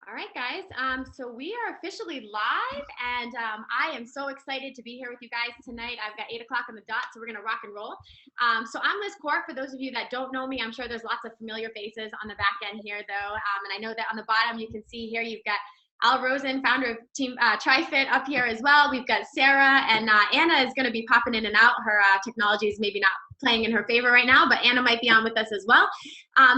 All right, guys. So we are officially live, and I am so excited to be here with you guys tonight. I've got 8 o'clock on the dot, so we're gonna rock and roll. So I'm Liz Court. For those of you that don't know me, I'm sure there's lots of familiar faces on the back end here, though. And I know that on the bottom you can see here you've got Al Rosen, founder of Team TeamFit.Fit, up here as well. We've got Sarah, and Anna is going to be popping in and out. Her technology is maybe not playing in her favor right now, but Anna might be on with us as well.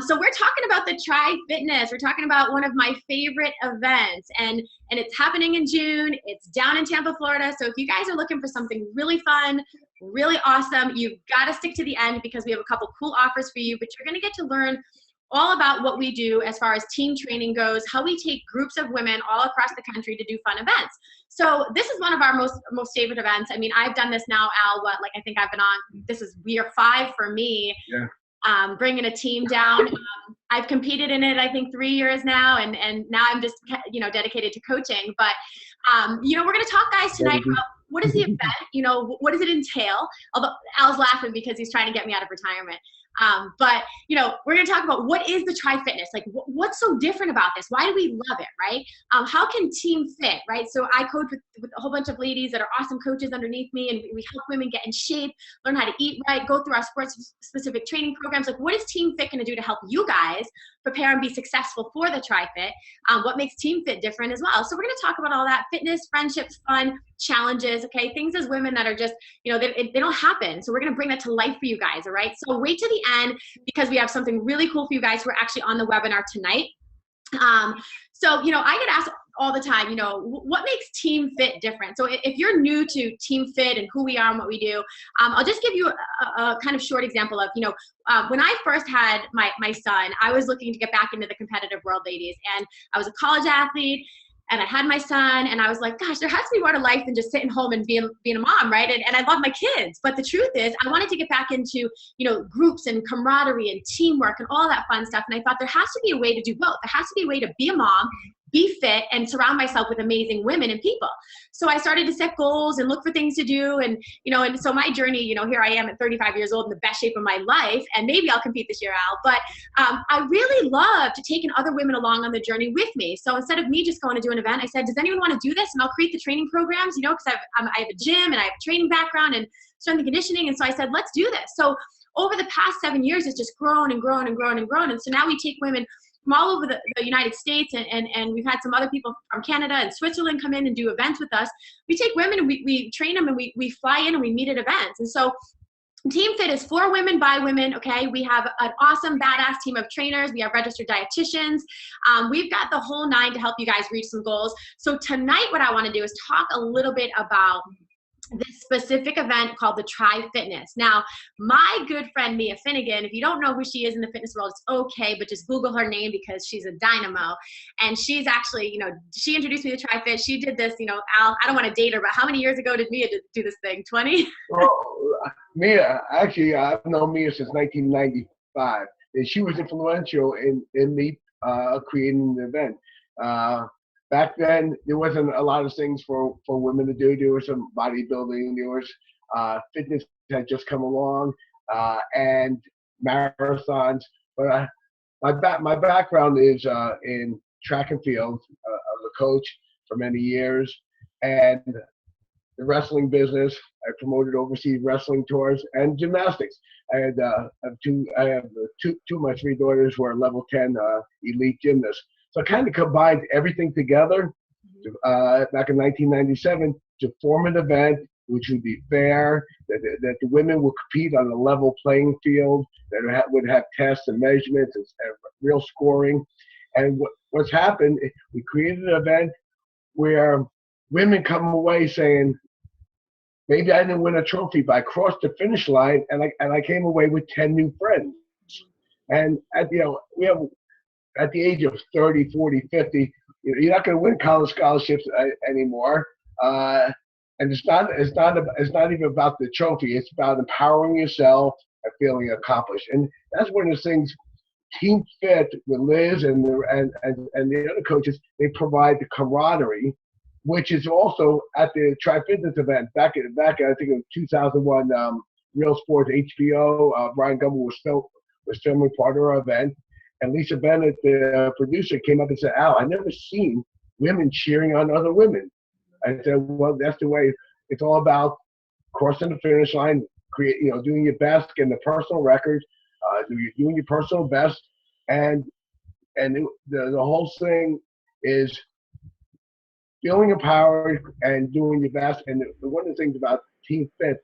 So we're talking about the Tri Fitness. We're talking about one of my favorite events, and it's happening in June. It's down in Tampa, Florida. So if you guys are looking for something really fun, really awesome, you've got to stick to the end because we have a couple cool offers for you, but you're going to get to learn all about what we do as far as team training goes, how we take groups of women all across the country to do fun events. So this is one of our most favorite events. I mean, I've done this now, Al, I think I've been on, this is year 5 for me. Yeah. Bringing a team down. I've competed in it, I think 3 years now, and now I'm just, dedicated to coaching. But, we're going to talk, guys, tonight about what is the event, what does it entail? Although Al's laughing because he's trying to get me out of retirement. But we're going to talk about what is the Tri Fitness, like what's so different about this? Why do we love it, right? How can Team Fit, right? So I coach with a whole bunch of ladies that are awesome coaches underneath me, and we help women get in shape, learn how to eat right, go through our sports specific training programs. Like, what is Team Fit going to do to help you guys prepare and be successful for the Tri Fit? What makes Team Fit different as well? So we're going to talk about all that: fitness, friendships, fun, challenges, okay? Things as women that are just, they don't happen. So we're going to bring that to life for you guys, all right? So wait to the end because we have something really cool for you guys who are actually on the webinar tonight. So, I get asked all the time, what makes Team Fit different? So if you're new to Team Fit and who we are and what we do, I'll just give you a kind of short example of, when I first had my son, I was looking to get back into the competitive world, ladies, and I was a college athlete, and I had my son, and I was like, gosh, there has to be more to life than just sitting home and being a mom, right? And I love my kids. But the truth is, I wanted to get back into, groups and camaraderie and teamwork and all that fun stuff. And I thought there has to be a way to do both. There has to be a way to be a mom, be fit, and surround myself with amazing women and people. So I started to set goals and look for things to do. And, and so my journey, here I am at 35 years old in the best shape of my life. And maybe I'll compete this year, Al. But I really love to take other women along on the journey with me. So instead of me just going to do an event, I said, does anyone want to do this? And I'll create the training programs, because I have a gym and I have a training background and strength and conditioning. And so I said, let's do this. So over the past 7 years, it's just grown and grown and grown and grown. And so now we take women from all over the United States, and we've had some other people from Canada and Switzerland come in and do events with us. We take women and we train them, and we fly in and we meet at events. And so Team Fit is for women, by women, okay? We have an awesome, badass team of trainers. We have registered dietitians. We've got the whole 9 to help you guys reach some goals. So tonight what I want to do is talk a little bit about this specific event called the Tri Fitness. Now, my good friend Mia Finnegan, if you don't know who she is in the fitness world, it's okay, but just Google her name because she's a dynamo. And she's actually, she introduced me to Tri Fit. She did this, Al, I don't want to date her, but how many years ago did Mia do this thing? 20? Well, Mia, actually, I've known Mia since 1995. And she was influential in me creating the event. Back then, there wasn't a lot of things for women to do. There was some bodybuilding. There was fitness had just come along, and marathons. But my background is in track and field. I was a coach for many years, and the wrestling business. I promoted overseas wrestling tours and gymnastics. I have two of my 3 daughters who are level 10 elite gymnasts. So I kind of combined everything together back in 1997 to form an event which would be fair, that the women would compete on a level playing field, that would have tests and measurements and real scoring. And what's happened, we created an event where women come away saying, maybe I didn't win a trophy, but I crossed the finish line and I came away with 10 new friends. And we have, at the age of 30, 40, 50, you're not going to win college scholarships anymore. And it's not even about the trophy. It's about empowering yourself and feeling accomplished. And that's one of the things Team Fit with Liz and the other coaches, they provide the camaraderie, which is also at the Tri Fitness event back I think in 2001, Real Sports HBO. Brian Gumble was filming part of our event. And Lisa Bennett, the producer, came up and said, Al, I've never seen women cheering on other women. I said, well, that's the way it's all about crossing the finish line, doing your best, getting the personal record, doing your personal best. And the whole thing is feeling empowered and doing your best. And one of the things about Team Fit,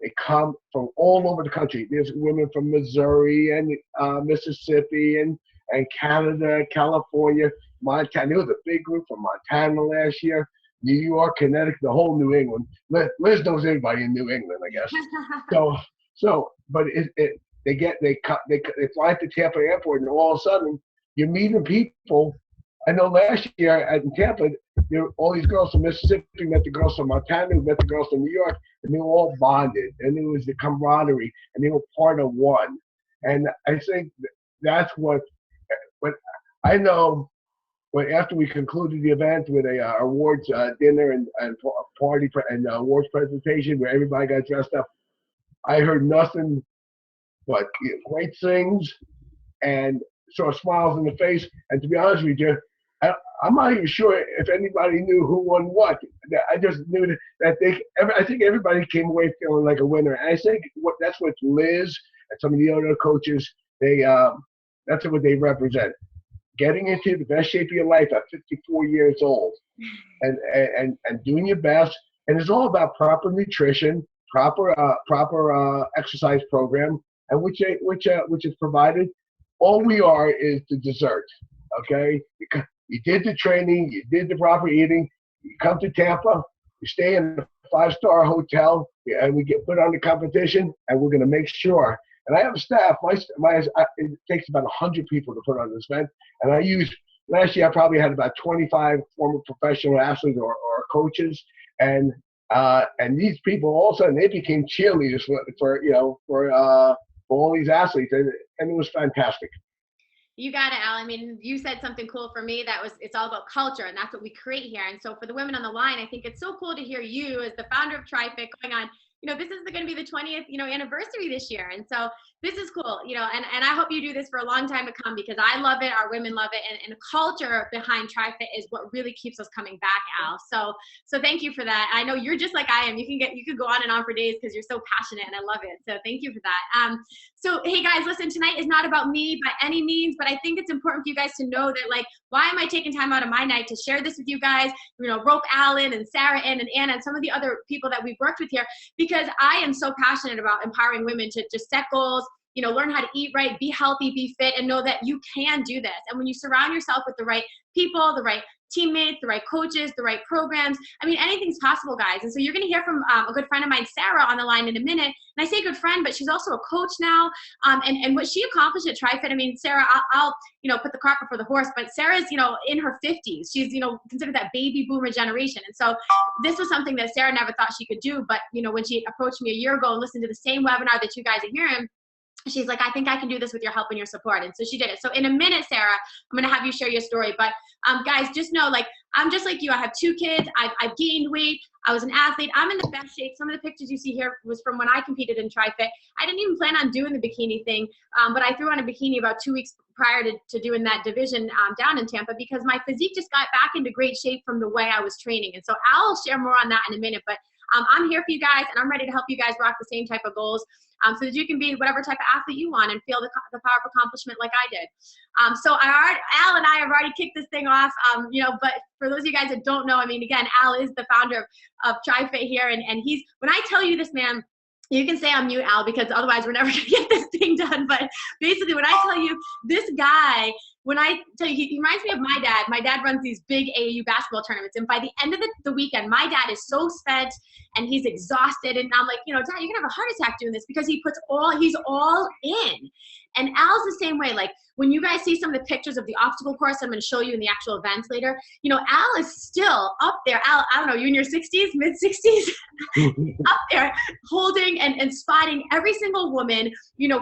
they come from all over the country. There's women from Missouri and Mississippi and Canada, California, Montana. There was a big group from Montana last year, New York, Connecticut, the whole New England. Liz knows everybody in New England, I guess. But they fly to Tampa Airport, and all of a sudden you're meeting people. I know last year in Tampa, all these girls from Mississippi met the girls from Montana, met the girls from New York, and they were all bonded, and it was the camaraderie, and they were part of one. And I think that's what I know. When after we concluded the event with a awards dinner and party and awards presentation where everybody got dressed up, I heard nothing but great things and saw smiles in the face. And to be honest with you, I'm not even sure if anybody knew who won what. I just knew that I think everybody came away feeling like a winner. And I think that's what Liz and some of the other coaches, that's what they represent. Getting into the best shape of your life at 54 years old and doing your best. And it's all about proper nutrition, proper exercise program, and which is provided. All we are is the dessert, okay? You did the training, you did the proper eating, you come to Tampa, you stay in a 5-star hotel, and we get put on the competition, and we're going to make sure. And I have a staff. It takes about 100 people to put on this event, and last year I probably had about 25 former professional athletes or coaches, and these people all of a sudden they became cheerleaders for all these athletes, and it was fantastic. You got it, Al. I mean, you said something cool for me. It's all about culture, and that's what we create here. And so for the women on the line, I think it's so cool to hear you as the founder of TriFit going on. This is going to be the 20th, anniversary this year. And so this is cool, and I hope you do this for a long time to come because I love it. Our women love it. And the culture behind TriFit is what really keeps us coming back, Al. So thank you for that. I know you're just like I am. You could go on and on for days because you're so passionate and I love it. So thank you for that. So, hey guys, listen, tonight is not about me by any means, but I think it's important for you guys to know that, why am I taking time out of my night to share this with you guys, rope Alan and Sarah and Anna and some of the other people that we've worked with here, because I am so passionate about empowering women to just set goals, learn how to eat right, be healthy, be fit, and know that you can do this. And when you surround yourself with the right people, the right teammates, the right coaches, the right programs, anything's possible, guys. And so you're going to hear from a good friend of mine, Sarah, on the line in a minute. And I say good friend, but she's also a coach now. And what she accomplished at TriFit, Sarah, I'll put the cart before the horse, but Sarah's, in her 50s. She's, considered that baby boomer generation. And so this was something that Sarah never thought she could do. But, when she approached me a year ago and listened to the same webinar that you guys are hearing, she's like, I think I can do this with your help and your support. And so she did it. So in a minute, Sarah, I'm going to have you share your story. But guys, just know, I'm just like you. I have 2 kids. I've gained weight. I was an athlete. I'm in the best shape. Some of the pictures you see here was from when I competed in TriFit. I didn't even plan on doing the bikini thing, but I threw on a bikini about 2 weeks prior to doing that division down in Tampa because my physique just got back into great shape from the way I was training. And so I'll share more on that in a minute. But I'm here for you guys, and I'm ready to help you guys rock the same type of goals so that you can be whatever type of athlete you want and feel the power of accomplishment like I did. So Al and I have already kicked this thing off, but for those of you guys that don't know, again, Al is the founder of TriFit here, and he's, when I tell you this man, you can say I'm mute, Al, because otherwise we're never going to get this thing done. But basically, when I tell you this guy, he reminds me of my dad. My dad runs these big AAU basketball tournaments. And by the end of the weekend, my dad is so spent and he's exhausted. And I'm like, Dad, you're going to have a heart attack doing this because he's all in. And Al's the same way. When you guys see some of the pictures of the obstacle course, I'm going to show you in the actual events later, Al is still up there. Al, I don't know, you in your 60s, mid-60s? Up there holding and spotting every single woman,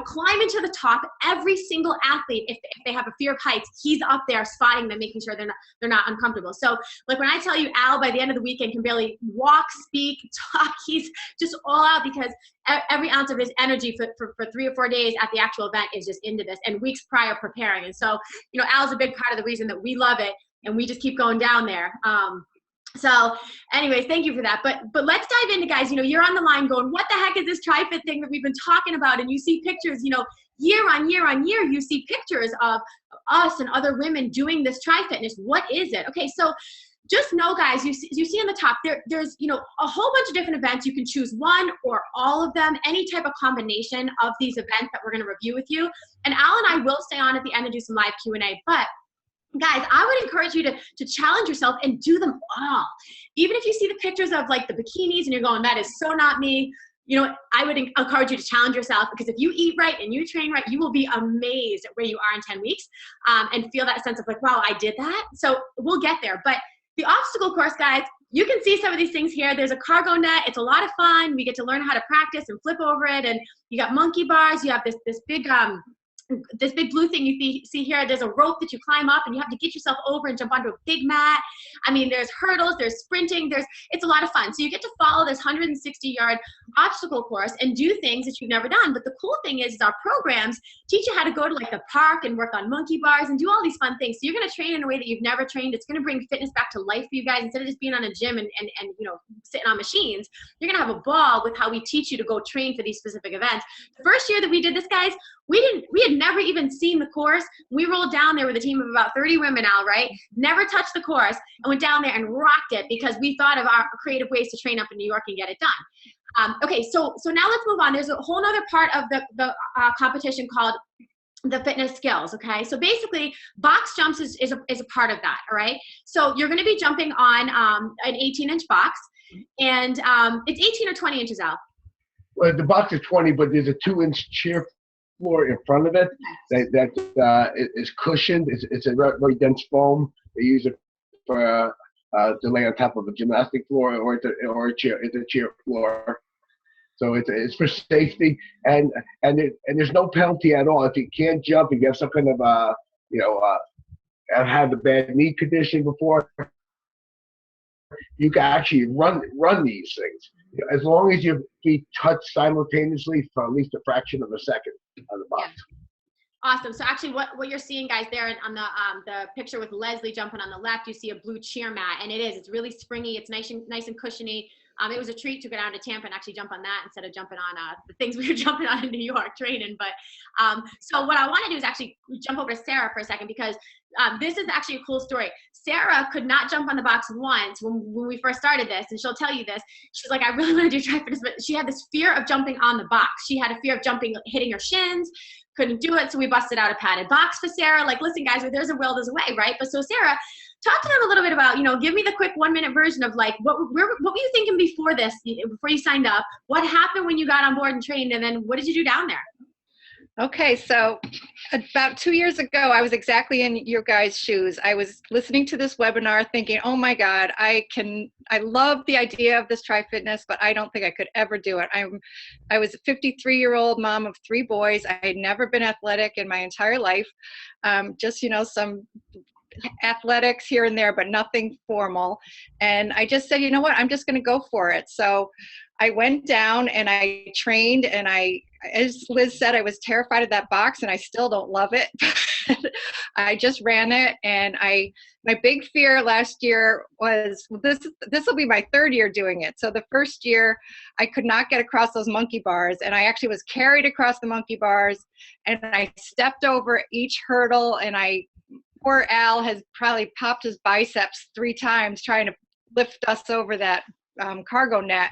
climbing to the top, every single athlete. If they have a fear of heights, he's up there spotting them, making sure they're not uncomfortable. So when I tell you Al by the end of the weekend can barely walk, speak, talk, he's just all out because every ounce of his energy for 3 or 4 days at the actual event is just into this. And weeks prior preparing. And so, you know, Al's a big part of the reason that we love it and we just keep going down there. So anyways, thank you for that. But let's dive into, guys, you know, you're on the line going, what the heck is this TriFit thing that we've been talking about? And you see pictures, you know, year on year on year, you see pictures of us and other women doing this TriFitness. What is it? Okay, so just know, guys, you see on the top, there's, you know, a whole bunch of different events. You can choose one or all of them, any type of combination of these events that we're going to review with you. And Al and I will stay on at the end and do some live Q&A, but guys, I would encourage you to challenge yourself and do them all. Even if you see the pictures of like the bikinis and you're going, that is so not me, you know, I would encourage you to challenge yourself, because if you eat right and you train right, you will be amazed at where you are in 10 weeks and feel that sense of like, wow, I did that. So we'll get there. But the obstacle course, guys, you can see some of these things here. There's a cargo net. It's a lot of fun. We get to learn how to practice and flip over it. And you got monkey bars. You have this big blue thing you see here. There's a rope that you climb up and you have to get yourself over and jump onto a big mat. I mean, there's hurdles, there's sprinting, it's a lot of fun. So you get to follow this 160-yard obstacle course and do things that you've never done. But the cool thing is our programs teach you how to go to like the park and work on monkey bars and do all these fun things. So you're going to train in a way that you've never trained. It's going to bring fitness back to life for you guys. Instead of just being on a gym and you know, sitting on machines, you're going to have a ball with how we teach you to go train for these specific events. The first year that we did this, guys, we had never even seen the course. We rolled down there with a team of about 30 women, Al, right? Never touched the course and went down there and rocked it because we thought of our creative ways to train up in New York and get it done. Okay, so now let's move on. There's a whole other part of the competition called the fitness skills, okay? So basically, box jumps is a part of that, all right? So you're gonna be jumping on an 18-inch box, and it's 18 or 20 inches, Al? Well, the box is 20, but there's a 2-inch chair floor in front of it that is cushioned. It's a very dense foam. They use it for to lay on top of a gymnastic floor or a chair. It's a chair floor, so it's for safety, and there's no penalty at all if you can't jump. If you have some kind of have had a bad knee condition before, you can actually run these things as long as your feet touch simultaneously for at least a fraction of a second on the box. Yeah. Awesome. So actually what you're seeing, guys, there on the picture with Leslie jumping on the left, you see a blue cheer mat, and it's really springy. It's nice and cushiony. It was a treat to go down to Tampa and actually jump on that instead of jumping on the things we were jumping on in New York training. But so what I want to do is actually jump over to Sarah for a second, because this is actually a cool story. Sarah could not jump on the box once when we first started this, and she'll tell you this. She's like, I really want to do TriFitness, but she had this fear of jumping on the box. She had a fear of hitting her shins, couldn't do it, so we busted out a padded box for Sarah. Like, listen, guys, where there's a will, there's a way, right? But so Sarah, talk to them a little bit about, give me the quick 1-minute version of like, what were you thinking before this, before you signed up? What happened when you got on board and trained, and then what did you do down there? Okay, so about 2 years ago, I was exactly in your guys' shoes. I was listening to this webinar thinking, oh my God, I love the idea of this TriFitness, but I don't think I could ever do it. I was a 53-year-old mom of 3 boys. I had never been athletic in my entire life. Just, some athletics here and there, but nothing formal. And I just said, you know what, I'm just going to go for it. So I went down and I trained, and as Liz said, I was terrified of that box, and I still don't love it. I just ran it, and my big fear last year was this will be my 3rd year doing it. So the first year I could not get across those monkey bars, and I actually was carried across the monkey bars, and I stepped over each hurdle, and poor Al has probably popped his biceps 3 times trying to lift us over that cargo net.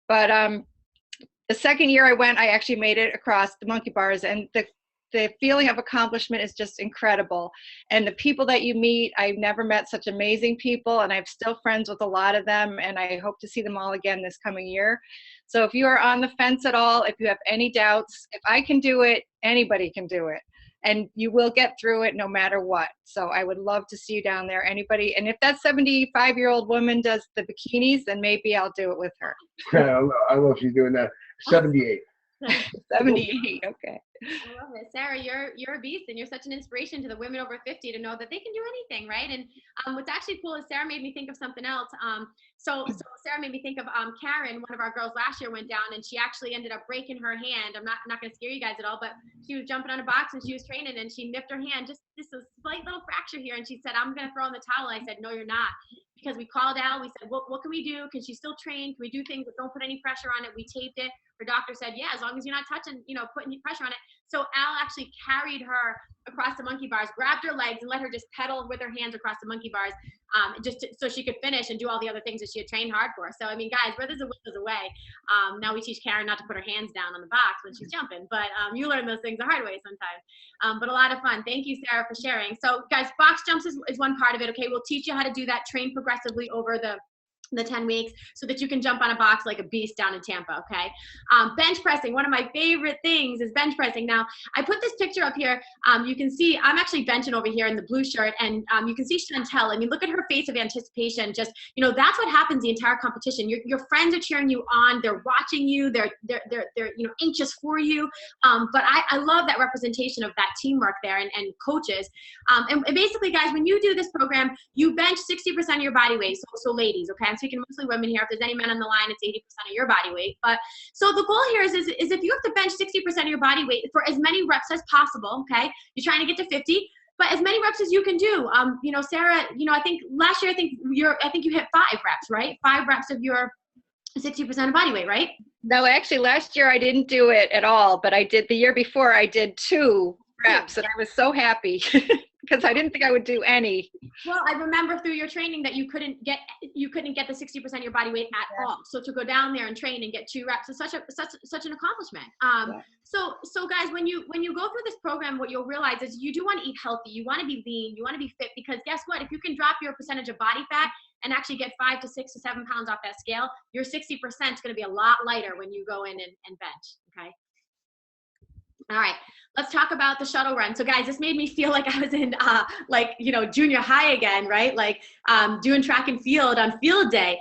But the second year I went, I actually made it across the monkey bars, and the feeling of accomplishment is just incredible. And the people that you meet, I've never met such amazing people, and I'm still friends with a lot of them, and I hope to see them all again this coming year. So if you are on the fence at all, if you have any doubts, if I can do it, anybody can do it. And you will get through it no matter what. So I would love to see you down there, anybody. And if that 75-year-old woman does the bikinis, then maybe I'll do it with her. I don't know if you're doing that. 78. 78, okay. I love it. Sarah, you're a beast, and you're such an inspiration to the women over 50 to know that they can do anything, right? And what's actually cool is Sarah made me think of something else. So Sarah made me think of Karen, one of our girls last year went down, and she actually ended up breaking her hand. I'm not going to scare you guys at all, but she was jumping on a box and she was training, and she nipped her hand, just a slight little fracture here, and she said, "I'm going to throw in the towel." I said, "No, you're not." Because we called Al, we said, what can we do? Can she still train? Can we do things that don't put any pressure on it? We taped it. Her doctor said, yeah, as long as you're not touching, putting any pressure on it. So Al actually carried her across the monkey bars, grabbed her legs, and let her just pedal with her hands across the monkey bars, so she could finish and do all the other things that she had trained hard for. So, I mean, guys, where there's a will, there's a way. Now we teach Karen not to put her hands down on the box when she's jumping, but you learn those things the hard way sometimes. But a lot of fun. Thank you, Sarah, for sharing. So, guys, box jumps is one part of it, okay? We'll teach you how to do that, train progressively over the 10 weeks so that you can jump on a box like a beast down in Tampa, okay? Bench pressing, one of my favorite things is bench pressing. Now, I put this picture up here. You can see I'm actually benching over here in the blue shirt, and you can see Chantel. I mean, look at her face of anticipation. Just, that's what happens the entire competition. Your friends are cheering you on. They're watching you. They're anxious for you. But I love that representation of that teamwork there and coaches. And basically, guys, when you do this program, you bench 60% of your body weight. So ladies, okay? I'm speaking mostly women here. If there's any men on the line, it's 80% of your body weight. But so the goal here is if you have to bench 60% of your body weight for as many reps as possible, okay? You're trying to get to 50, but as many reps as you can do. Sarah, I think last year, I think you hit 5 reps, right? 5 reps of your 60% of body weight, right? No, actually, last year I didn't do it at all, but I did the year before. I did 2 reps, and I was so happy because I didn't think I would do any. Well, I remember through your training that you couldn't get the 60% of your body weight at all. So to go down there and train and get 2 reps is such an accomplishment. So guys, when you go through this program, what you'll realize is you do want to eat healthy. You want to be lean. You want to be fit, because guess what? If you can drop your percentage of body fat and actually get 5 to 6 to 7 pounds off that scale, your 60% is going to be a lot lighter when you go in and bench. Okay. All right, let's talk about the shuttle run. So guys, this made me feel like I was in junior high again, right? Like doing track and field on field day.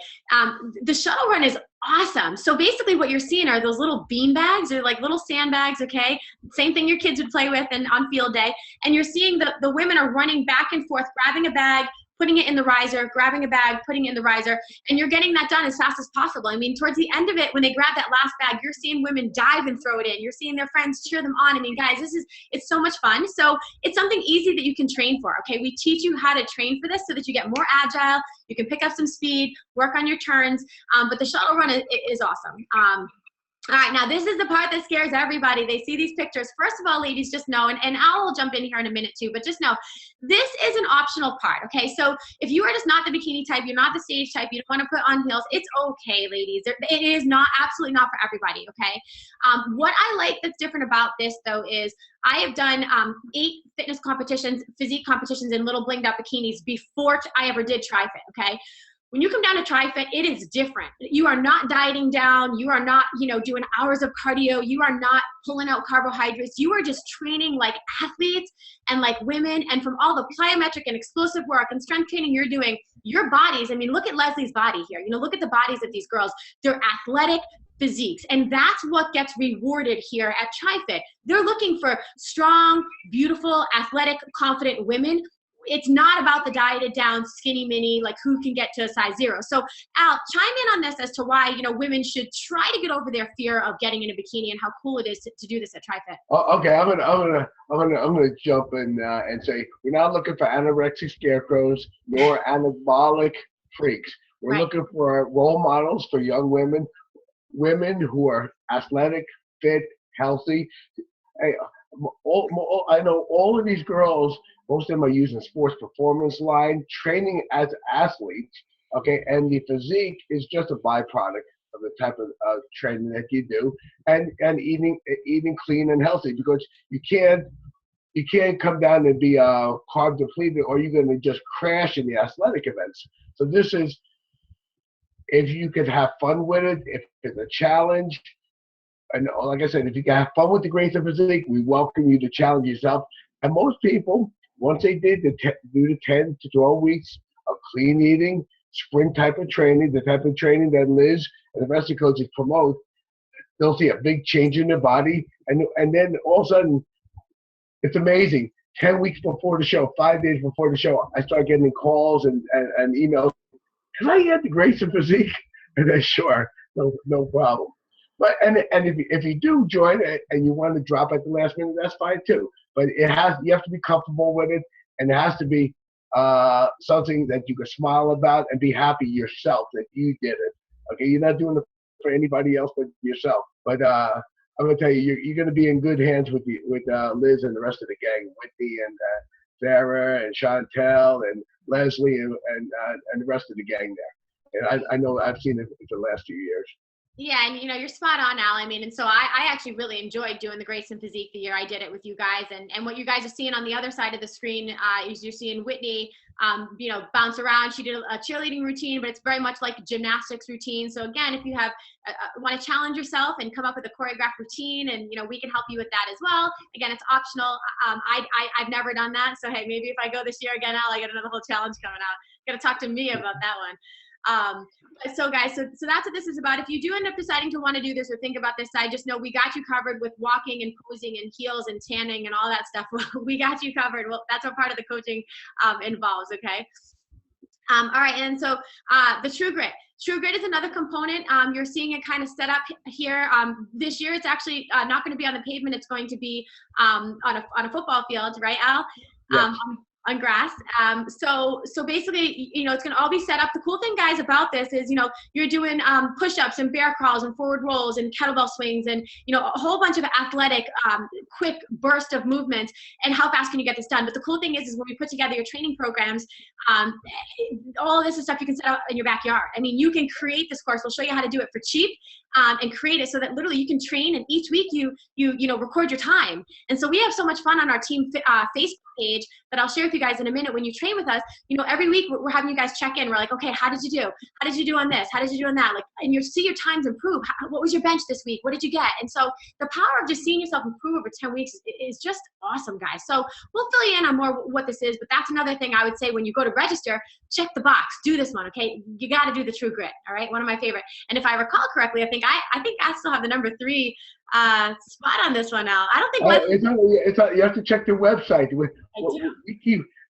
The shuttle run is awesome. So basically what you're seeing are those little bean bags, or like little sandbags, okay? Same thing your kids would play with on field day. And you're seeing the women are running back and forth, grabbing a bag, putting it in the riser, grabbing a bag, putting it in the riser, and you're getting that done as fast as possible. I mean, towards the end of it, when they grab that last bag, you're seeing women dive and throw it in. You're seeing their friends cheer them on. I mean, guys, it's so much fun. So it's something easy that you can train for, okay? We teach you how to train for this so that you get more agile, you can pick up some speed, work on your turns, but the shuttle run is awesome. All right, now this is the part that scares everybody. They see these pictures. First of all, ladies, just know, and I'll jump in here in a minute too, but just know, this is an optional part, okay? So if you are just not the bikini type, you're not the stage type, you don't want to put on heels, it's okay, ladies. It is absolutely not for everybody, okay? What I like that's different about this, though, is I have done 8 fitness competitions, physique competitions in little blinged out bikinis before I ever did TriFit, okay? When you come down to TriFit, it is different. You are not dieting down. You are not, doing hours of cardio. You are not pulling out carbohydrates. You are just training like athletes and like women. And from all the plyometric and explosive work and strength training you're doing, your bodies, I mean, look at Leslie's body here. Look at the bodies of these girls. They're athletic physiques. And that's what gets rewarded here at TriFit. They're looking for strong, beautiful, athletic, confident women. It's not about the dieted down skinny mini, like who can get to a size 0. So Al, chime in on this as to why, women should try to get over their fear of getting in a bikini and how cool it is to do this at TriFit. Okay, I'm gonna jump in and say we're not looking for anorexic scarecrows nor anabolic freaks. We're looking for role models for young women who are athletic, fit, healthy. Hey, I know all of these girls. Most of them are using sports performance line, training as athletes, okay? And the physique is just a byproduct of the type of training that you do, and eating clean and healthy, because you can't come down and be carb depleted, or you're going to just crash in the athletic events. So this is, if you can have fun with it, if it's a challenge, and like I said, if you can have fun with the Grace of Physique, we welcome you to challenge yourself. And most people, once they do the 10 to 12 weeks of clean eating, sprint type of training, the type of training that Liz and the rest of the coaches promote, they'll see a big change in their body, and then all of a sudden, it's amazing. 10 weeks before the show, 5 days before the show, I start getting calls and emails. Can I get the Grace and Physique? And then sure, no problem. But and if you do join it and you want to drop at the last minute, that's fine too. But you have to be comfortable with it, and it has to be something that you can smile about and be happy yourself that you did it. Okay, you're not doing it for anybody else but yourself. But I'm gonna tell you, you're gonna be in good hands with Liz and the rest of the gang, Whitney and Sarah and Chantel and Leslie and the rest of the gang there. And I know I've seen it for the last few years. Yeah, and you're spot on, Al. I mean, and so I actually really enjoyed doing the Grace and Physique the year I did it with you guys. And what you guys are seeing on the other side of the screen is you're seeing Whitney, bounce around. She did a cheerleading routine, but it's very much like a gymnastics routine. So again, if you have want to challenge yourself and come up with a choreographed routine, and we can help you with that as well. Again, it's optional. I've never done that, so hey, maybe if I go this year again, Al, I got another whole challenge coming out. Got to talk to me about that one. So guys, so that's what this is about. If you do end up deciding to want to do this or think about this side, just know we got you covered with walking and posing and heels and tanning and all that stuff. We got you covered. Well, that's what part of the coaching involves. Okay. All right, and so the True Grit. True Grit is another component. You're seeing it kind of set up here. This year, it's actually not going to be on the pavement. It's going to be on a football field, right, Al? Yes. On grass. So basically, it's going to all be set up. The cool thing, guys, about this is, you're doing push-ups and bear crawls and forward rolls and kettlebell swings and, a whole bunch of athletic, quick burst of movement. And how fast can you get this done? But the cool thing is when we put together your training programs, all of this is stuff you can set up in your backyard. I mean, you can create this course. We'll show you how to do it for cheap. And create it so that literally you can train, and each week you record your time. And so we have so much fun on our TeamFit Facebook page that I'll share with you guys in a minute. When you train with us, every week we're having you guys check in. We're like, okay, how did you do? How did you do on this? How did you do on that? And you see your times improve. What was your bench this week? What did you get? And so the power of just seeing yourself improve over 10 weeks is just awesome, guys. So we'll fill you in on more what this is, but that's another thing I would say when you go to register, check the box, do this one, okay? You got to do the True Grit, all right? One of my favorite. And if I recall correctly, I think I still have the number 3 spot on this one now. I don't think you have to check the website.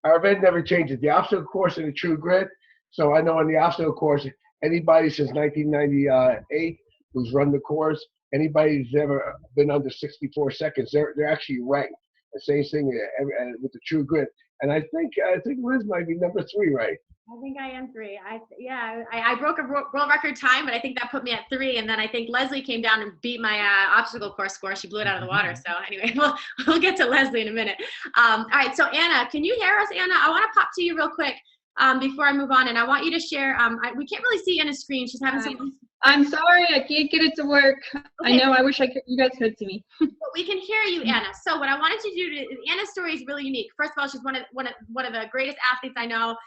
Our event never changes. The obstacle course and the True Grit. So I know on the obstacle course, anybody since 1998 who's run the course, anybody who's ever been under 64 seconds, they're actually ranked. The same thing with the True Grit. And I think Liz might be number 3, right? I think I am 3. I broke a world record time, but I think that put me at 3. And then I think Leslie came down and beat my obstacle course score. She blew it out of the water. So anyway, we'll get to Leslie in a minute. All right. So Anna, can you hear us, Anna? I want to pop to you real quick before I move on, and I want you to share. We can't really see Anna's screen. She's having some. I'm sorry, I can't get it to work. Okay. I know, I wish you guys could see me. But we can hear you, Anna. So what I wanted to do Anna's story is really unique. First of all, she's one of the greatest athletes I know.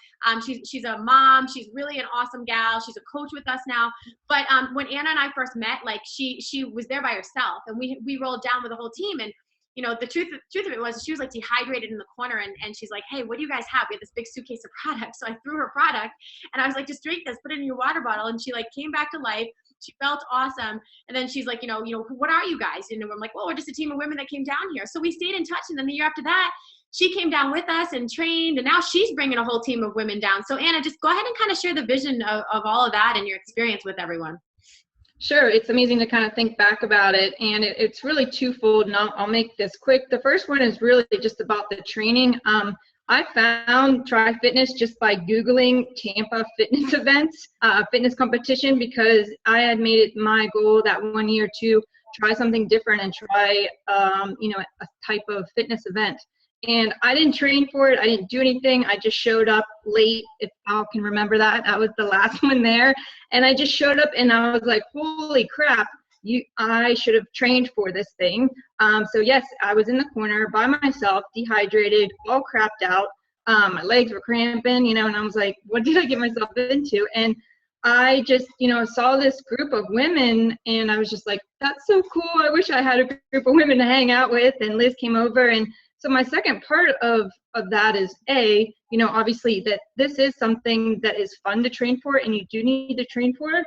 She's a mom. She's really an awesome gal. She's a coach with us now. But when Anna and I first met, she was there by herself, and we rolled down with the whole team. And the truth of it was she was dehydrated in the corner, and she's like, hey, what do you guys have? We have this big suitcase of product. So I threw her product, and I was like, just drink this, put it in your water bottle. And she came back to life. She felt awesome. And then she's like, what are you guys? And I'm like, well, we're just a team of women that came down here. So we stayed in touch. And then the year after that, she came down with us and trained, and now she's bringing a whole team of women down. So Anna, just go ahead and kind of share the vision of all of that and your experience with everyone. Sure, it's amazing to kind of think back about it, and it's really twofold, and I'll make this quick. The first one is really just about the training. I found Try Fitness just by Googling Tampa fitness events, fitness competition, because I had made it my goal that one year to try something different and try, a type of fitness event. And I didn't train for it. I didn't do anything. I just showed up late, if Al can remember that. That was the last one there. And I just showed up, and I was like, holy crap, I should have trained for this thing. So yes, I was in the corner by myself, dehydrated, all crapped out. My legs were cramping, and I was like, what did I get myself into? And I just, saw this group of women, and I was just like, that's so cool. I wish I had a group of women to hang out with. And Liz came over, and so my second part of that is obviously that this is something that is fun to train for, and you do need to train for it.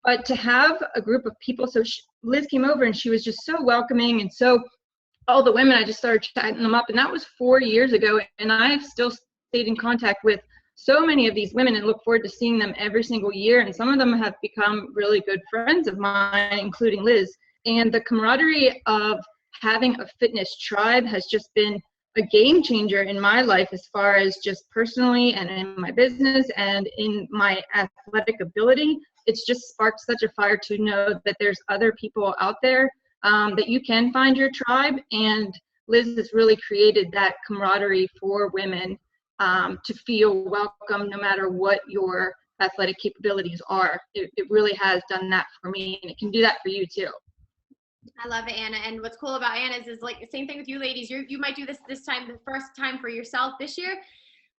But to have a group of people, so Liz came over and she was just so welcoming, and so all the women, I just started chatting them up, and that was 4 years ago, and I've still stayed in contact with so many of these women and look forward to seeing them every single year, and some of them have become really good friends of mine, including Liz. And the camaraderie of having a fitness tribe has just been a game changer in my life, as far as just personally and in my business and in my athletic ability. It's just sparked such a fire to know that there's other people out there, that you can find your tribe. And Liz has really created that camaraderie for women, to feel welcome no matter what your athletic capabilities are. It really has done that for me, and it can do that for you too. I love it, Anna. And what's cool about Anna is like the same thing with you ladies. You might do this time, the first time for yourself this year.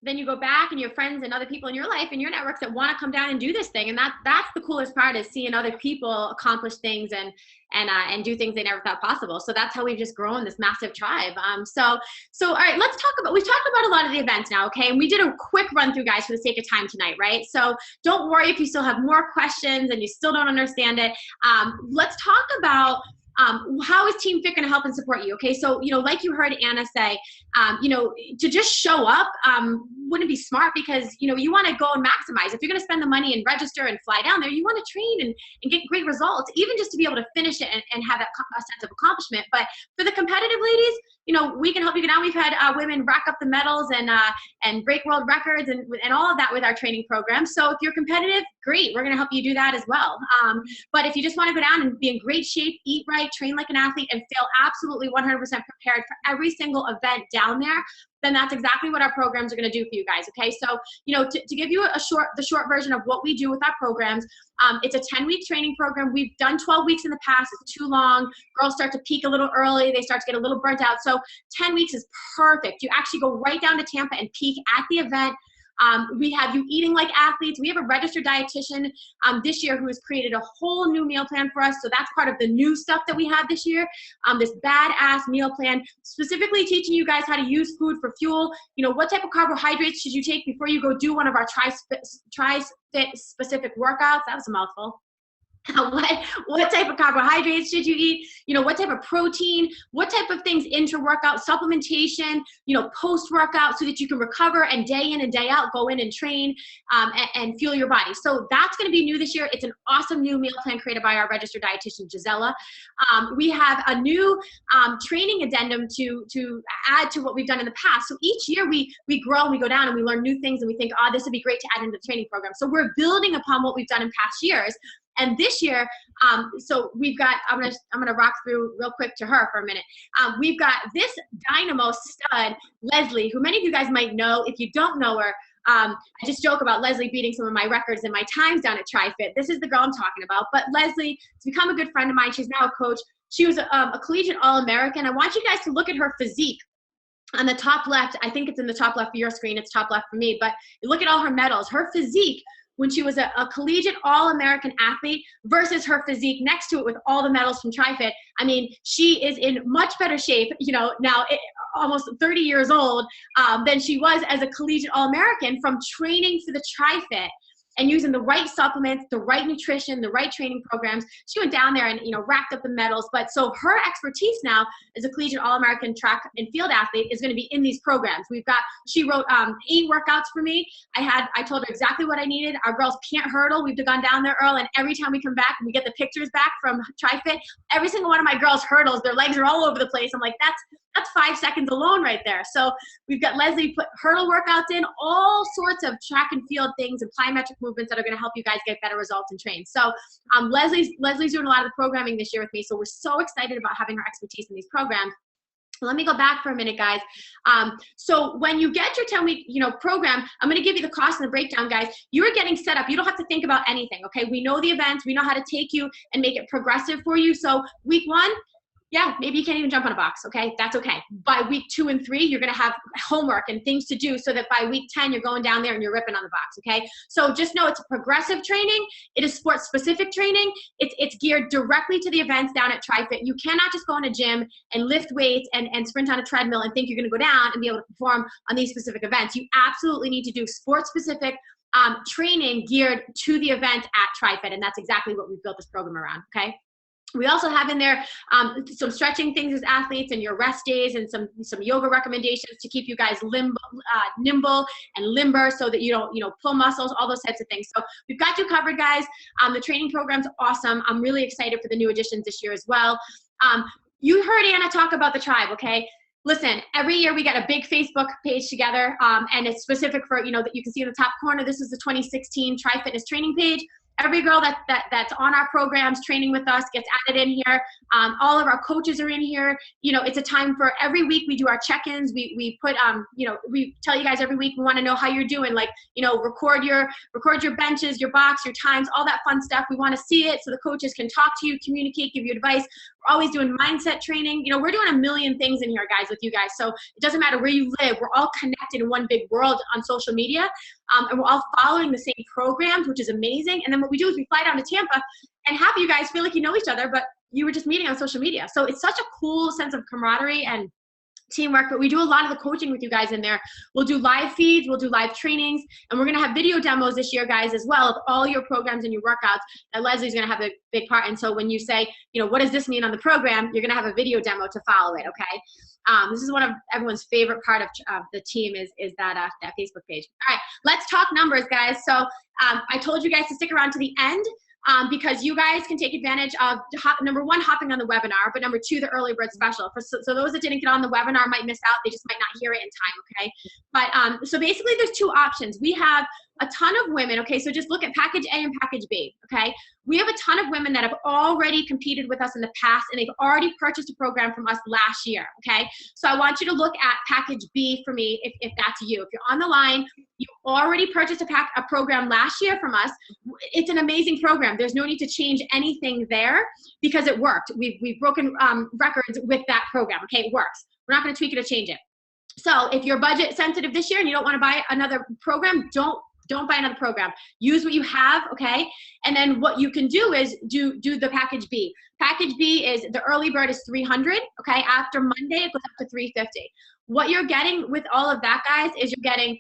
Then you go back and you have friends and other people in your life and your networks that want to come down and do this thing. And that's the coolest part, is seeing other people accomplish things and do things they never thought possible. So that's how we've just grown this massive tribe. So all right, we've talked about a lot of the events now, okay? And we did a quick run through, guys, for the sake of time tonight, right? So don't worry if you still have more questions and you still don't understand it. Let's talk about how is TeamFit going to help and support you? Okay, so, like you heard Anna say, to just show up wouldn't be smart, because, you want to go and maximize. If you're going to spend the money and register and fly down there, you want to train and get great results, even just to be able to finish it and have that a sense of accomplishment. But for the competitive ladies, we can help you get down. We've had women rack up the medals and break world records and all of that with our training program. So if you're competitive, great. We're going to help you do that as well. But if you just want to go down and be in great shape, eat right, train like an athlete, and feel absolutely 100% prepared for every single event down there, then that's exactly what our programs are going to do for you guys. Okay, so to give you the short version of what we do with our programs, it's a 10-week training program. We've done 12 weeks in the past. It's too long. Girls start to peak a little early. They start to get a little burnt out. So 10 weeks is perfect. You actually go right down to Tampa and peak at the event. We have you eating like athletes. We have a registered dietitian this year who has created a whole new meal plan for us. So that's part of the new stuff that we have this year. This badass meal plan, specifically teaching you guys how to use food for fuel. What type of carbohydrates should you take before you go do one of our TriFit specific workouts? That was a mouthful. What type of carbohydrates should you eat? What type of protein? What type of things intra-workout, supplementation, post-workout, so that you can recover and day in and day out go in and train and fuel your body. So that's going to be new this year. It's an awesome new meal plan created by our registered dietitian, Gisela. We have a new training addendum to add to what we've done in the past. So each year we grow and we go down and we learn new things and we think, this would be great to add into the training program. So we're building upon what we've done in past years. And this year, so we've got, I'm gonna rock through real quick to her for a minute. We've got this dynamo stud, Leslie, who many of you guys might know. If you don't know her, I just joke about Leslie beating some of my records and my times down at TriFit. This is the girl I'm talking about. But Leslie has become a good friend of mine. She's now a coach. She was a collegiate All-American. I want you guys to look at her physique. On the top left, I think it's in the top left for your screen, it's top left for me, but look at all her medals. Her physique when she was a collegiate All-American athlete versus her physique next to it with all the medals from TriFit. I mean, she is in much better shape, now almost 30 years old, than she was as a collegiate All-American from training for the TriFit and using the right supplements, the right nutrition, the right training programs. She went down there and, racked up the medals. But so her expertise now as a collegiate All-American track and field athlete is going to be in these programs. She wrote 8 workouts for me. I told her exactly what I needed. Our girls can't hurdle. We've gone down there, Earl, and every time we come back and we get the pictures back from TriFit, every single one of my girls hurdles. Their legs are all over the place. I'm like, that's 5 seconds alone right there. So we've got Leslie put hurdle workouts in, all sorts of track and field things and plyometric movements that are going to help you guys get better results and train. So Leslie's doing a lot of the programming this year with me. So we're so excited about having her expertise in these programs. Let me go back for a minute, guys. So when you get your 10-week, program, I'm going to give you the cost and the breakdown, guys. You are getting set up. You don't have to think about anything, okay? We know the events. We know how to take you and make it progressive for you. So week 1, yeah, maybe you can't even jump on a box, okay? That's okay. By week 2 and 3, you're gonna have homework and things to do so that by week 10, you're going down there and you're ripping on the box, okay? So just know it's a progressive training. It is sport-specific training. It's geared directly to the events down at TriFit. You cannot just go in a gym and lift weights and sprint on a treadmill and think you're gonna go down and be able to perform on these specific events. You absolutely need to do sport-specific, training geared to the event at TriFit, and that's exactly what we've built this program around, okay? We also have in there some stretching things as athletes and your rest days, and some yoga recommendations to keep you guys nimble and limber so that you don't, pull muscles, all those types of things. So we've got you covered, guys. The training program's awesome. I'm really excited for the new additions this year as well. You heard Anna talk about the tribe, okay? Listen, every year we get a big Facebook page together, and it's specific for, that you can see in the top corner. This is the 2016 Tri Fitness training page. Every girl that's on our programs training with us gets added in here. All of our coaches are in here. It's a time for every week we do our check-ins. We put, we tell you guys every week we want to know how you're doing. Like, record your benches, your box, your times, all that fun stuff. We want to see it so the coaches can talk to you, communicate, give you advice. We're always doing mindset training. We're doing a million things in here, guys, with you guys. So it doesn't matter where you live. We're all connected in one big world on social media. And we're all following the same programs, which is amazing. And then what we do is we fly down to Tampa and have you guys feel like you know each other, but you were just meeting on social media. So it's such a cool sense of camaraderie and teamwork, but we do a lot of the coaching with you guys in there. We'll do live feeds, we'll do live trainings, and we're going to have video demos this year, guys, as well, of all your programs and your workouts that Leslie's going to have a big part in. So when you say, what does this mean on the program, you're going to have a video demo to follow it, okay? This is one of everyone's favorite part of the team is that Facebook page. All right, let's talk numbers, guys. So I told you guys to stick around to the end. Because you guys can take advantage of, number one, hopping on the webinar, but number two, the early bird special. So those that didn't get on the webinar might miss out. They just might not hear it in time, okay? But so basically there's two options. We have a ton of women, okay? So just look at package A and package B, okay? We have a ton of women that have already competed with us in the past, and they've already purchased a program from us last year, okay? So I want you to look at package B for me if that's you. If you're on the line, you already purchased a program last year from us. It's an amazing program. There's no need to change anything there because it worked. We've broken records with that program, okay? It works. We're not gonna tweak it or change it. So if you're budget sensitive this year and you don't wanna buy another program, don't buy another program. Use what you have, okay? And then what you can do is do the package B. Package B is the early bird is 300, okay? After Monday, it goes up to 350. What you're getting with all of that, guys, is you're getting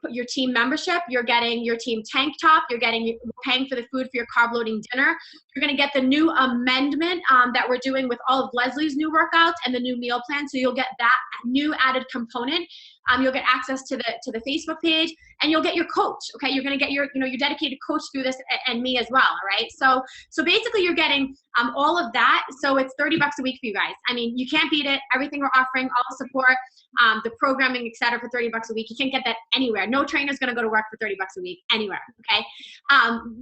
your team membership, you're getting your team tank top, you're paying for the food for your carb loading dinner. You're gonna get the new amendment that we're doing with all of Leslie's new workouts and the new meal plan. So you'll get that new added component. You'll get access to the Facebook page, and you'll get your coach. Okay, you're gonna get your dedicated coach through this, and me as well. All right. So basically, you're getting all of that. So it's $30 a week for you guys. I mean, you can't beat it. Everything we're offering, all the support, the programming, etc., for $30 a week. You can't get that anywhere. No trainer's gonna go to work for $30 a week anywhere. Okay.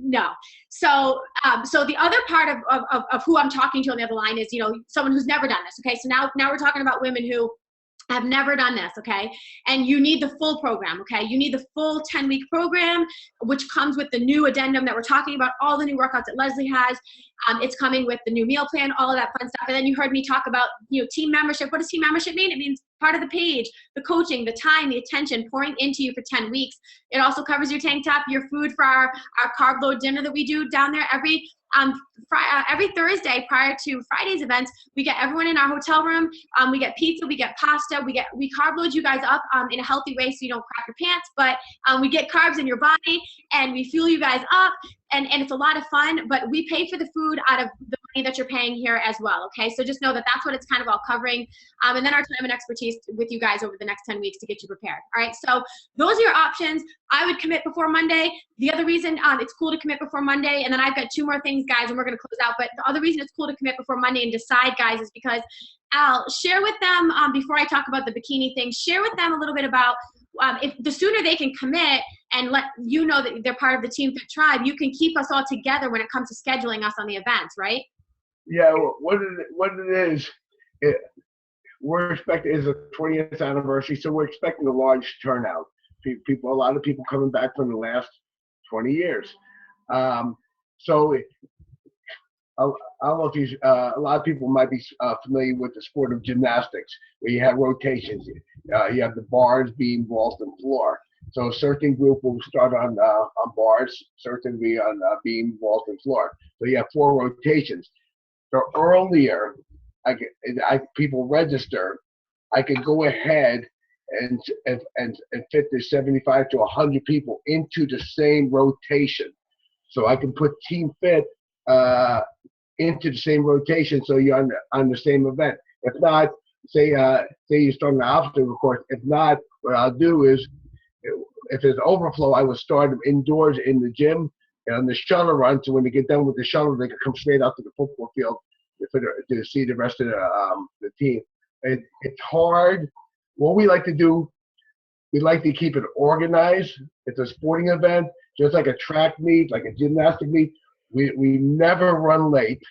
No. So the other part of who I'm talking to on the other line is someone who's never done this. Okay. So now we're talking about women who have never done this, okay? And you need the full program, okay? You need the full 10-week program, which comes with the new addendum that we're talking about, all the new workouts that Leslie has. It's coming with the new meal plan, all of that fun stuff. And then you heard me talk about, team membership. What does team membership mean? It means part of the page, the coaching, the time, the attention pouring into you for 10 weeks. It also covers your tank top, your food for our carb load dinner that we do down there every Thursday prior to Friday's events. We get everyone in our hotel room. We get pizza, we get pasta, we carb load you guys up in a healthy way so you don't crap your pants, but we get carbs in your body and we fuel you guys up, and it's a lot of fun, but we pay for the food out of the money that you're paying here as well, okay? So just know that that's what it's kind of all covering, and then our time and expertise with you guys over the next 10 weeks to get you prepared, all right? So those are your options. I would commit before Monday. The other reason it's cool to commit before Monday, and then I've got two more things, guys, and we're gonna close out, but the other reason it's cool to commit before Monday and decide, guys, is because Al, share with them, before I talk about the bikini thing, share with them a little bit about if the sooner they can commit and let you know that they're part of the Team Fit tribe, you can keep us all together when it comes to scheduling us on the events, right? Yeah, what it is, we're expecting is a 20th anniversary, so we're expecting a large turnout. A lot of people coming back from the last 20 years. So I don't know if a lot of people might be familiar with the sport of gymnastics, where you have rotations. You have the bars, beam, vault, and floor. So a certain group will start on bars, certain will be on beam, vault, and floor. So you have 4 rotations. So earlier, people register, I could go ahead and fit the 75 to 100 people into the same rotation. So I can put Team Fit into the same rotation, so you're on the same event. If not, say you start an obstacle course. If not, what I'll do is, if there's overflow, I will start them indoors in the gym and on the shuttle run. So when they get done with the shuttle, they can come straight out to the football field to see the rest of the team. It's hard. What we like to do, we like to keep it organized. It's a sporting event, just like a track meet, like a gymnastic meet. We never run late.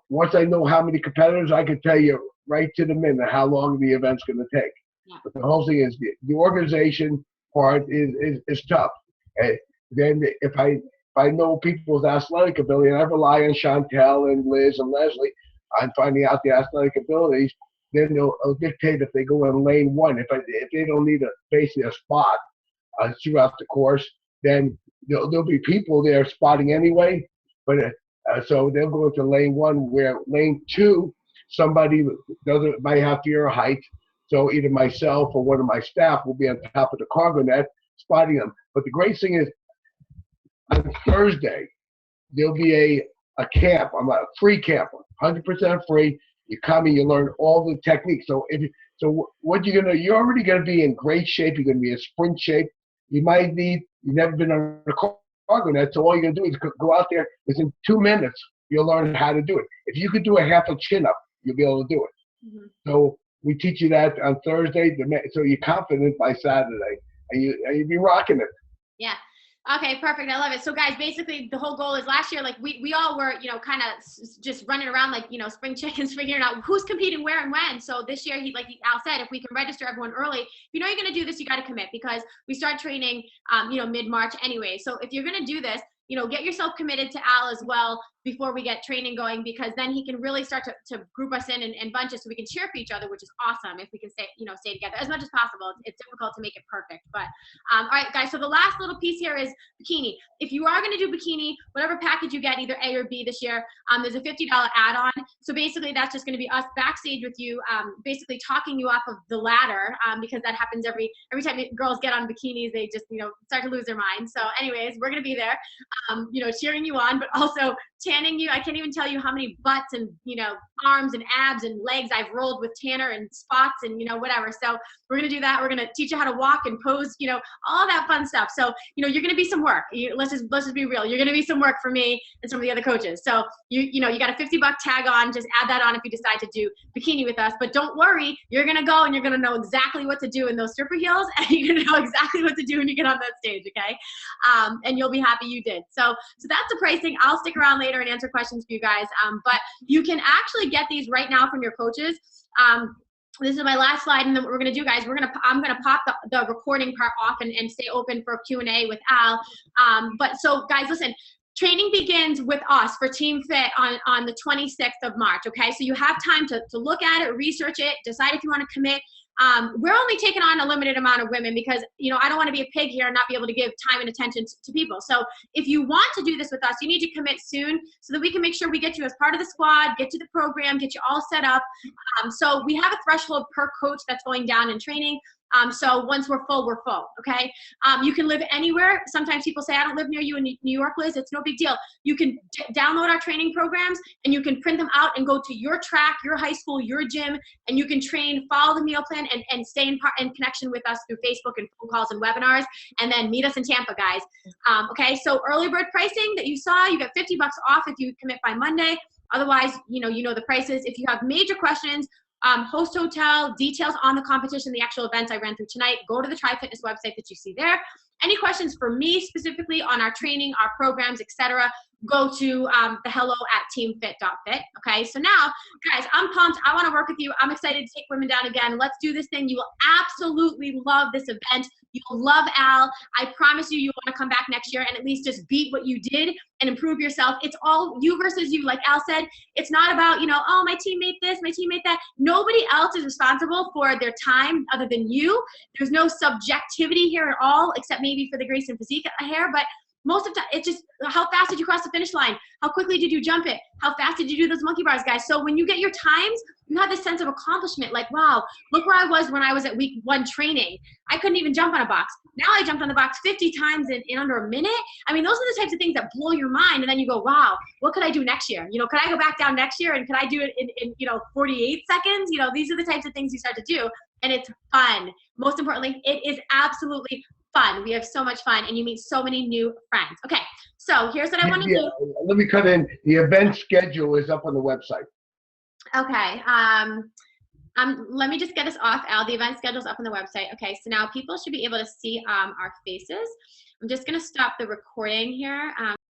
Once I know how many competitors, I can tell you right to the minute how long the event's going to take. Yeah. But the whole thing is the organization part is tough. And then if I know people's athletic ability, and I rely on Chantel and Liz and Leslie on finding out the athletic abilities, then they'll dictate if they go in lane one. If they don't need basically a spot throughout the course, then there'll be people there spotting anyway. But so they'll go into lane one, where lane two, somebody might have fear of height. So either myself or one of my staff will be on top of the cargo net spotting them. But the great thing is, on Thursday, there'll be a camp, a free camp, 100% free. You come and you learn all the techniques. So what you're already gonna be in great shape. You're gonna be in sprint shape. You've never been on a cargo net, so all you're gonna do is go out there. Within 2 minutes, you'll learn how to do it. If you could do a half a chin-up, you'll be able to do it. Mm-hmm. So we teach you that on Thursday, so you're confident by Saturday, and you'll be rocking it. Yeah. Okay, perfect. I love it. So guys, basically the whole goal is last year, like we all were, kind of just running around like, spring chickens, figuring out who's competing where and when. So this year, like Al said, if we can register everyone early, if you know you're going to do this, you got to commit, because we start training, mid-March anyway. So if you're going to do this, get yourself committed to Al as well before we get training going, because then he can really start to group us in bunches so we can cheer for each other, which is awesome if we can stay together as much as possible. It's difficult to make it perfect. But all right, guys, so the last little piece here is bikini. If you are going to do bikini, whatever package you get, either A or B this year, there's a $50 add-on. So basically that's just going to be us backstage with you, basically talking you off of the ladder, because that happens every time girls get on bikinis, they just start to lose their minds. So anyways, we're going to be there, cheering you on, but also tanning you. I can't even tell you how many butts and arms and abs and legs I've rolled with Tanner, and spots and whatever. So we're gonna do that. We're gonna teach you how to walk and pose, all that fun stuff. So you're gonna be some work. Let's just be real. You're gonna be some work for me and some of the other coaches. So you got a $50 tag on. Just add that on if you decide to do bikini with us. But don't worry, you're gonna go and you're gonna know exactly what to do in those stripper heels, and you're gonna know exactly what to do when you get on that stage. Okay, and you'll be happy you did. So that's the pricing. I'll stick around later and answer questions for you guys. But you can actually get these right now from your coaches. This is my last slide, and then what we're gonna do, guys, I'm gonna pop the recording part off and stay open for Q&A with Al. But so guys, listen, training begins with us for Team Fit on the 26th of March, okay? So you have time to look at it, research it, decide if you wanna commit. We're only taking on a limited amount of women because, I don't want to be a pig here and not be able to give time and attention to people. So if you want to do this with us, you need to commit soon so that we can make sure we get you as part of the squad, get you the program, get you all set up. So we have a threshold per coach that's going down in training. So once we're full, okay? You can live anywhere. Sometimes people say, I don't live near you in New York, Liz. It's no big deal. You can download our training programs, and you can print them out and go to your track, your high school, your gym, and you can train, follow the meal plan, and stay in connection with us through Facebook and phone calls and webinars, and then meet us in Tampa, guys. Okay, so early bird pricing that you saw, you get $50 off if you commit by Monday. Otherwise, you know the prices. If you have major questions, host hotel, details on the competition, the actual events I ran through tonight, go to the TriFitness website that you see there. Any questions for me specifically on our training, our programs, etc., go to the hello@TeamFit.Fit. Okay, so now, guys, I'm pumped. I want to work with you. I'm excited to take women down again. Let's do this thing. You will absolutely love this event. You'll love Al. I promise you, you'll want to come back next year and at least just beat what you did and improve yourself. It's all you versus you. Like Al said, it's not about, oh, my teammate this, my teammate that. Nobody else is responsible for their time other than you. There's no subjectivity here at all, except maybe for the Grace and Physique hair, but most of the time, it's just how fast did you cross the finish line? How quickly did you jump it? How fast did you do those monkey bars, guys? So when you get your times, you have this sense of accomplishment. Like, wow, look where I was when I was at week 1 training. I couldn't even jump on a box. Now I jumped on the box 50 times in under a minute. I mean, those are the types of things that blow your mind. And then you go, wow, what could I do next year? You know, could I go back down next year and could I do it in 48 seconds? You know, these are the types of things you start to do. And it's fun. Most importantly, it is absolutely fun. We have so much fun and you meet so many new friends. Okay, so here's what I want to do. Let me cut in. The event schedule is up on the website. Okay. Let me just get us off, Al. The event schedule is up on the website. Okay, so now people should be able to see our faces. I'm just going to stop the recording here.